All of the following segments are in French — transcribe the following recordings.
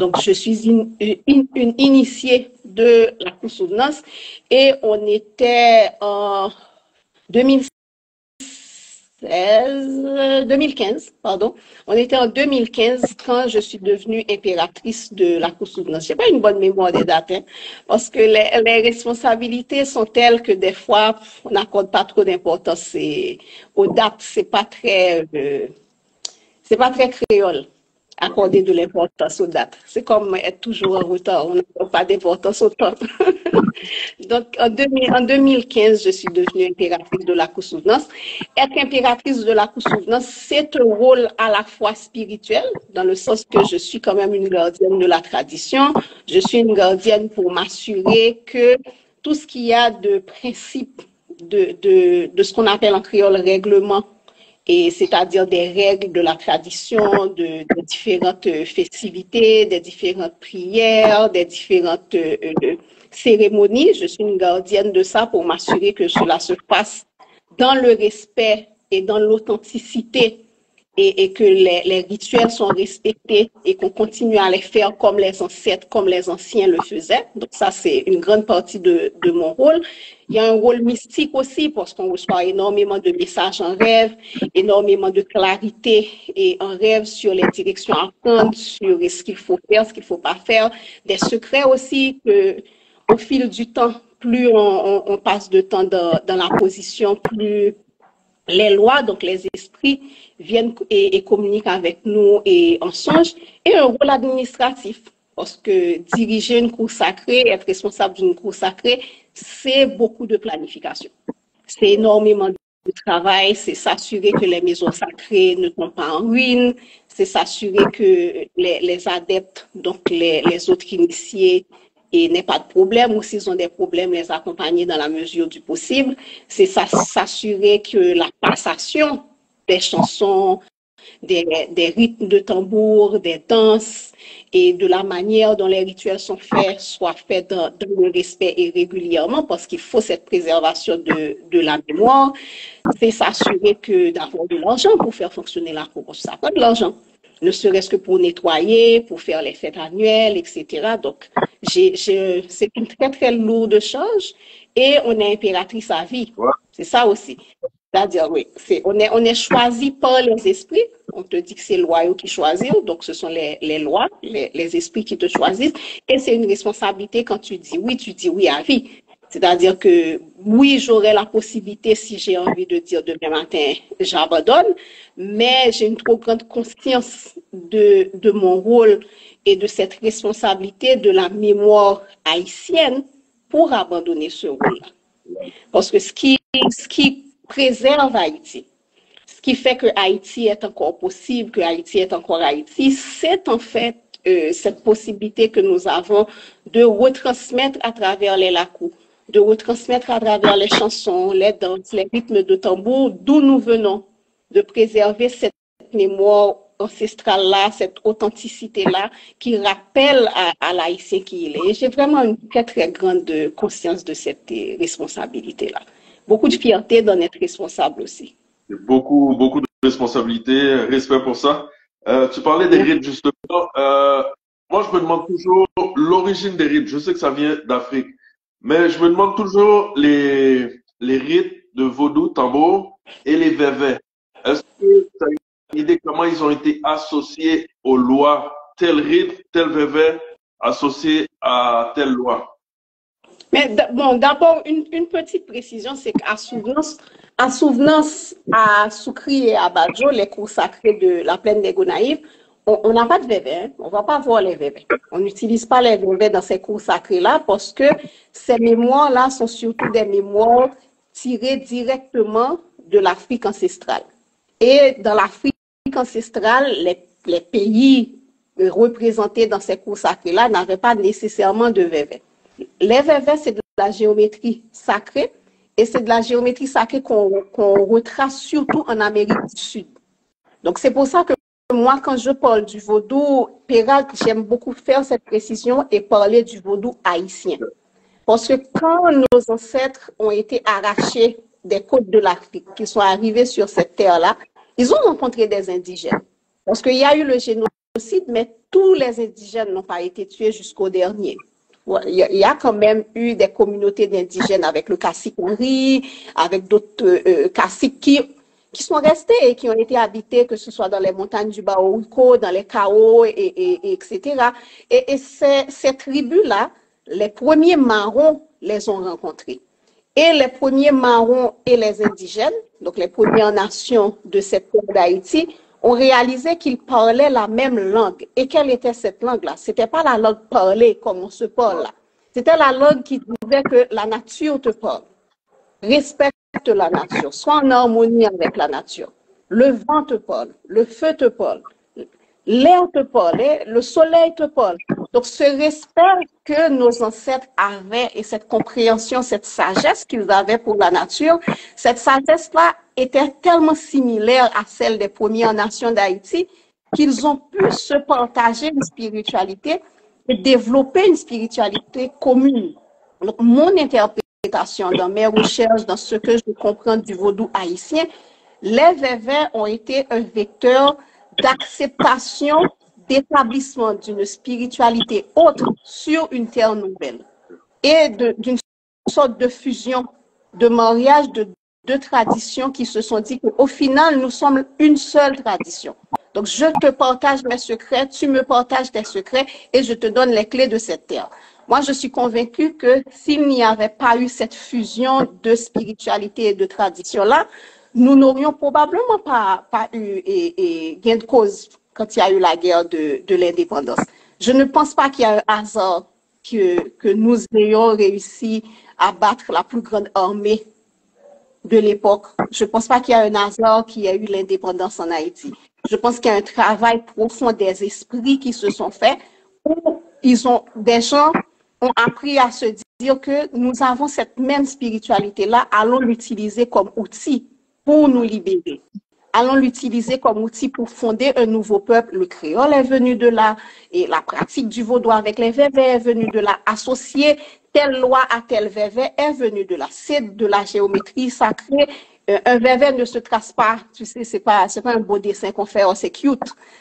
Donc, je suis une initiée de la Kousouvenance et on était en 2015, pardon. On était en 2015 quand je suis devenue impératrice de la Kousouvenance. Je n'ai pas une bonne mémoire des dates, hein, parce que les responsabilités sont telles que des fois, on n'accorde pas trop d'importance aux dates. C'est pas très créole, accorder de l'importance aux dates. C'est comme être toujours en retard, on n'accorde pas d'importance au temps. Donc, en 2015, je suis devenue impératrice de la Kousouvenance. Être impératrice de la Kousouvenance, c'est un rôle à la fois spirituel, dans le sens que je suis quand même une gardienne de la tradition. Je suis une gardienne pour m'assurer que tout ce qu'il y a de principe de ce qu'on appelle en créole règlement, et c'est-à-dire des règles de la tradition, de différentes festivités, des différentes prières, des différentes cérémonies. Je suis une gardienne de ça pour m'assurer que cela se passe dans le respect et dans l'authenticité et que les rituels sont respectés et qu'on continue à les faire comme les ancêtres, comme les anciens le faisaient. Donc ça, c'est une grande partie de mon rôle. Il y a un rôle mystique aussi parce qu'on reçoit énormément de messages en rêve, énormément de clarité et en rêve sur les directions à prendre, sur ce qu'il faut faire, ce qu'il ne faut pas faire. Des secrets aussi que, au fil du temps, plus on passe de temps dans la position, plus les lois, donc les esprits, viennent et communiquent avec nous et en songe, et un rôle administratif. Parce que diriger une cour sacrée, être responsable d'une cour sacrée, c'est beaucoup de planification. C'est énormément de travail, c'est s'assurer que les maisons sacrées ne tombent pas en ruine, c'est s'assurer que les adeptes, donc les autres initiés, et n'aient pas de problème, ou s'ils ont des problèmes, les accompagner dans la mesure du possible. C'est s'assurer que la passation des chansons, des rythmes de tambour, des danses et de la manière dont les rituels sont faits, soient faits dans le respect et régulièrement, parce qu'il faut cette préservation de la mémoire. C'est s'assurer que d'avoir de l'argent pour faire fonctionner la cour, ça prend de l'argent, ne serait-ce que pour nettoyer, pour faire les fêtes annuelles, etc. Donc, c'est une très, très lourde charge et on est impératrice à vie. C'est ça aussi. C'est-à-dire, oui, on est choisi par les esprits. On te dit que c'est le royaume qui choisit, donc ce sont les lois, les esprits qui te choisissent. Et c'est une responsabilité quand tu dis oui à vie. C'est-à-dire que oui, j'aurai la possibilité, si j'ai envie de dire demain matin, j'abandonne, mais j'ai une trop grande conscience de mon rôle et de cette responsabilité de la mémoire haïtienne pour abandonner ce rôle-là. Parce que ce qui préserve Haïti, ce qui fait que Haïti est encore possible, que Haïti est encore Haïti, c'est en fait cette possibilité que nous avons de retransmettre à travers les lacous, de retransmettre à travers les chansons, les danses, les rythmes de tambour, d'où nous venons, de préserver cette mémoire ancestrale-là, cette authenticité-là, qui rappelle à l'Haïtien qui il est. Et j'ai vraiment une très, très grande conscience de cette responsabilité-là. Beaucoup de fierté d'en être responsable aussi. Beaucoup, beaucoup de responsabilités, respect pour ça. Tu parlais des rites, justement. Moi, je me demande toujours l'origine des rites. Je sais que ça vient d'Afrique, mais je me demande toujours les rites de vaudou, tambour et les vévés. Est-ce que tu as une idée comment ils ont été associés aux lois? Tel rite, tel vévé associé à telle loi? Mais bon, d'abord, une petite précision, c'est qu'à Souvenance, à Soukri et à Badjo, les cours sacrés de la plaine des Gonaïves, on n'a pas de vévé, hein? On ne va pas voir les vévés. On n'utilise pas les vévés dans ces cours sacrés-là parce que ces mémoires-là sont surtout des mémoires tirées directement de l'Afrique ancestrale. Et dans l'Afrique ancestrale, les pays représentés dans ces cours sacrés-là n'avaient pas nécessairement de vévés. Les vévés, c'est de la géométrie sacrée et c'est de la géométrie sacrée qu'on retrace surtout en Amérique du Sud. Donc, c'est pour ça que moi, quand je parle du vaudou péral, j'aime beaucoup faire cette précision et parler du vaudou haïtien. Parce que quand nos ancêtres ont été arrachés des côtes de l'Afrique, qu'ils sont arrivés sur cette terre-là, ils ont rencontré des indigènes. Parce qu'il y a eu le génocide, mais tous les indigènes n'ont pas été tués jusqu'au dernier. Il y a quand même eu des communautés d'indigènes avec le cacique Henri, avec d'autres caciques qui sont restés et qui ont été habités, que ce soit dans les montagnes du Baourico, dans les Cao, etc. Et ces tribus-là, les premiers marrons les ont rencontrés. Et les premiers marrons et les indigènes, donc les Premières Nations de cette terre d'Haïti, ont réalisé qu'ils parlaient la même langue. Et quelle était cette langue-là? Ce n'était pas la langue parlée comme on se parle là. C'était la langue qui disait que la nature te parle. Respecte la nature, sois en harmonie avec la nature. Le vent te parle, le feu te parle, l'air te parle, le soleil te parle. Donc ce respect que nos ancêtres avaient et cette compréhension, cette sagesse qu'ils avaient pour la nature, cette sagesse-là était tellement similaire à celle des Premières Nations d'Haïti qu'ils ont pu se partager une spiritualité et développer une spiritualité commune. Donc mon interprétation dans mes recherches, dans ce que je comprends du vaudou haïtien, les Vévés ont été un vecteur d'acceptation, d'établissement d'une spiritualité autre sur une terre nouvelle et d'une sorte de fusion, de mariage de deux traditions qui se sont dit qu'au final, nous sommes une seule tradition. Donc, je te partage mes secrets, tu me partages tes secrets et je te donne les clés de cette terre. Moi, je suis convaincue que s'il n'y avait pas eu cette fusion de spiritualité et de tradition-là, nous n'aurions probablement pas eu gain de cause quand il y a eu la guerre de l'indépendance. Je ne pense pas qu'il y a un hasard que nous ayons réussi à battre la plus grande armée de l'époque. Je ne pense pas qu'il y a un hasard qu'il y a eu l'indépendance en Haïti. Je pense qu'il y a un travail profond des esprits qui se sont faits où des gens ont appris à se dire que nous avons cette même spiritualité-là, allons l'utiliser comme outil pour nous libérer. Allons l'utiliser comme outil pour fonder un nouveau peuple. Le créole est venu de là et la pratique du vaudois avec les Vévés est venue de là. Associer telle loi à tel Vévé est venu de là. C'est de la géométrie sacrée. Un Vévé ne se trace pas, tu sais, c'est pas un beau dessin qu'on fait, oh, c'est cute.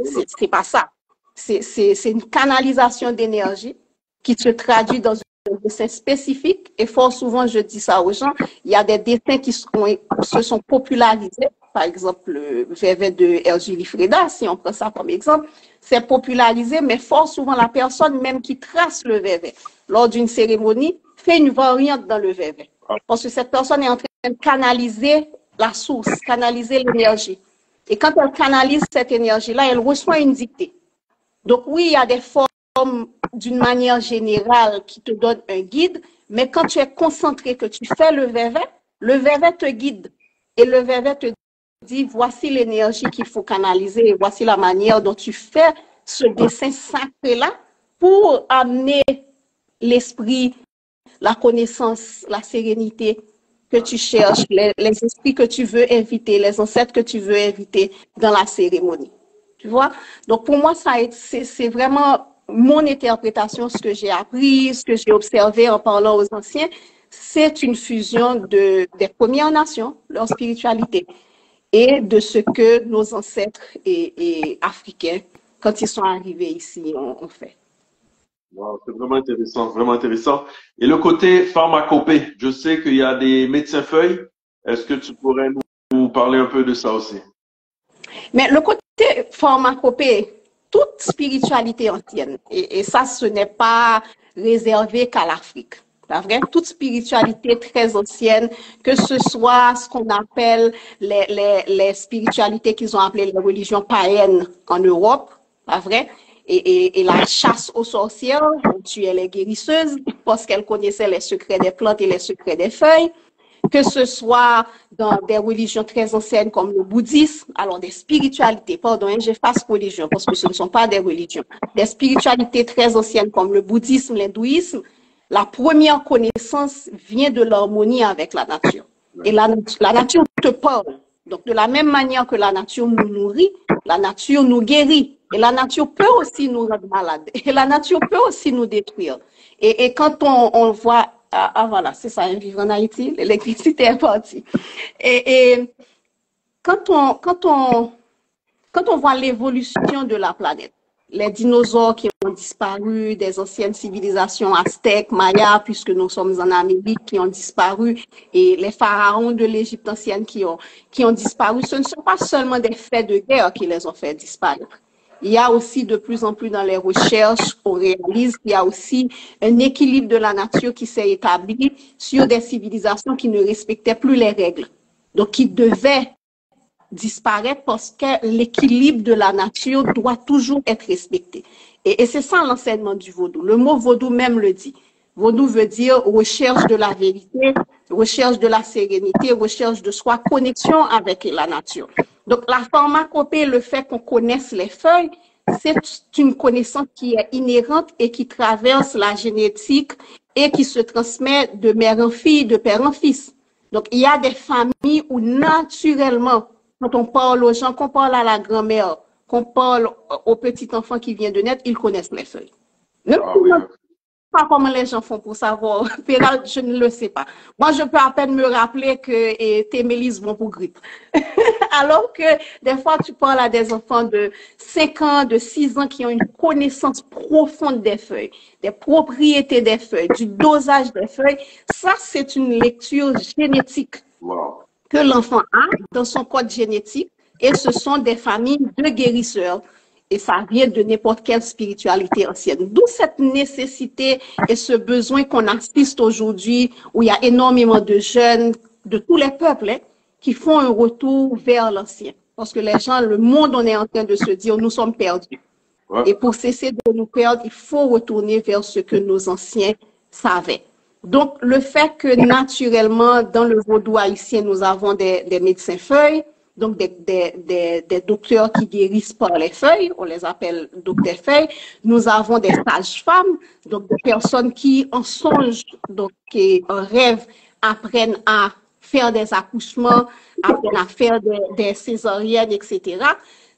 C'est pas ça. C'est une canalisation d'énergie qui se traduit dans un dessin spécifique. Et fort souvent, je dis ça aux gens, il y a des dessins qui se sont popularisés. Par exemple, le Vévé de Erzulie Freda, si on prend ça comme exemple, c'est popularisé, mais fort souvent, la personne même qui trace le Vévé lors d'une cérémonie fait une variante dans le Vévé. Parce que cette personne est en train de canaliser la source, canaliser l'énergie. Et quand elle canalise cette énergie-là, elle reçoit une dictée. Donc oui, il y a des formes d'une manière générale qui te donnent un guide, mais quand tu es concentré, que tu fais le Vévé te guide. Et le Vévé te dit, voici l'énergie qu'il faut canaliser et voici la manière dont tu fais ce dessin sacré-là pour amener l'esprit, la connaissance, la sérénité que tu cherches, les esprits que tu veux inviter, les ancêtres que tu veux inviter dans la cérémonie. Tu vois? Donc, pour moi, c'est vraiment mon interprétation, ce que j'ai appris, ce que j'ai observé en parlant aux anciens. C'est une fusion des Premières Nations, leur spiritualité, et de ce que nos ancêtres et africains, quand ils sont arrivés ici, ont fait. Wow, c'est vraiment intéressant, vraiment intéressant. Et le côté pharmacopée, je sais qu'il y a des médecins feuilles. Est-ce que tu pourrais nous parler un peu de ça aussi? Mais le côté pharmacopée, toute spiritualité ancienne, et ça, ce n'est pas réservé qu'à l'Afrique. La vraie, toute spiritualité très ancienne, que ce soit ce qu'on appelle les spiritualités qu'ils ont appelées les religions païennes en Europe, la vraie, et la chasse aux sorcières, on tuait les guérisseuses parce qu'elles connaissaient les secrets des plantes et les secrets des feuilles, que ce soit dans des religions très anciennes comme le bouddhisme, alors des spiritualités, pardon, j'efface religion parce que ce ne sont pas des religions, des spiritualités très anciennes comme le bouddhisme, l'hindouisme, la première connaissance vient de l'harmonie avec la nature. Et la nature te parle. Donc, de la même manière que la nature nous nourrit, la nature nous guérit. Et la nature peut aussi nous rendre malades. Et la nature peut aussi nous détruire. Et quand on voit, voilà, c'est ça, vivre en Haïti, l'électricité est partie. Et quand on voit l'évolution de la planète, les dinosaures qui ont disparu, des anciennes civilisations aztèques, mayas, puisque nous sommes en Amérique, qui ont disparu, et les pharaons de l'Égypte ancienne qui ont disparu. Ce ne sont pas seulement des faits de guerre qui les ont fait disparaître. Il y a aussi de plus en plus dans les recherches, on réalise qu'il y a aussi un équilibre de la nature qui s'est établi sur des civilisations qui ne respectaient plus les règles. Donc, qui devaient disparaître parce que l'équilibre de la nature doit toujours être respecté. Et c'est ça l'enseignement du vaudou. Le mot vaudou même le dit. Vaudou veut dire recherche de la vérité, recherche de la sérénité, recherche de soi, connexion avec la nature. Donc la pharmacopée, le fait qu'on connaisse les feuilles, c'est une connaissance qui est inhérente et qui traverse la génétique et qui se transmet de mère en fille, de père en fils. Donc il y a des familles où naturellement, quand on parle aux gens, qu'on parle à la grand-mère, qu'on parle au petit enfant qui vient de naître, ils connaissent les feuilles. Ne pas comment les gens font pour savoir. Je ne le sais pas. Moi, je peux à peine me rappeler que tes mélisses vont pour grippe. Alors que des fois, tu parles à des enfants de 5 ans, de 6 ans qui ont une connaissance profonde des feuilles, des propriétés des feuilles, du dosage des feuilles. Ça, c'est une lecture génétique. Wow. Que l'enfant a dans son code génétique, et ce sont des familles de guérisseurs. Et ça vient de n'importe quelle spiritualité ancienne. D'où cette nécessité et ce besoin qu'on assiste aujourd'hui, où il y a énormément de jeunes de tous les peuples qui font un retour vers l'ancien. Parce que les gens, le monde, on est en train de se dire, nous sommes perdus. Ouais. Et pour cesser de nous perdre, il faut retourner vers ce que nos anciens savaient. Donc, le fait que naturellement, dans le vaudou haïtien, nous avons des médecins feuilles, donc des docteurs qui guérissent par les feuilles, on les appelle docteurs feuilles. Nous avons des sages-femmes, donc des personnes qui en songent, donc qui en rêvent, apprennent à faire des accouchements, apprennent à faire des césariennes, etc.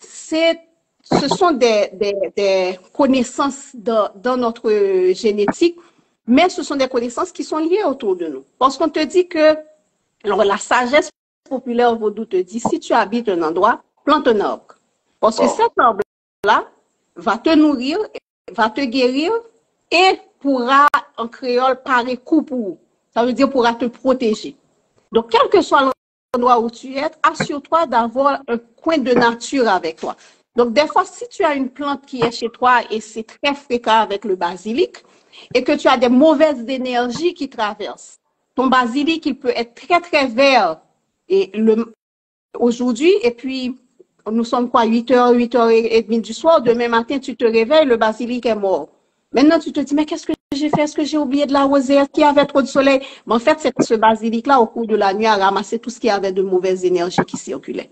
Ce sont des connaissances dans notre génétique, mais ce sont des connaissances qui sont liées autour de nous. Parce qu'on te dit que, alors la sagesse populaire vaudou te dit, si tu habites un endroit, plante un arbre. Parce que cet arbre-là va te nourrir, va te guérir et pourra, en créole, parer coup pour. Ça veut dire pourra te protéger. Donc, quel que soit l'endroit où tu es, assure-toi d'avoir un coin de nature avec toi. Donc, des fois, si tu as une plante qui est chez toi et c'est très fréquent avec le basilic, et que tu as des mauvaises énergies qui traversent, ton basilic, il peut être très, très vert. Et aujourd'hui, et puis, nous sommes quoi, 8h, 8h30 du soir, demain matin, tu te réveilles, le basilic est mort. Maintenant, tu te dis, mais qu'est-ce que j'ai fait? Est-ce que j'ai oublié de l'arroser? Est-ce qu'il y avait trop de soleil? Mais en fait, c'est ce basilic-là, au cours de la nuit, a ramassé tout ce qu'il y avait de mauvaises énergies qui circulaient.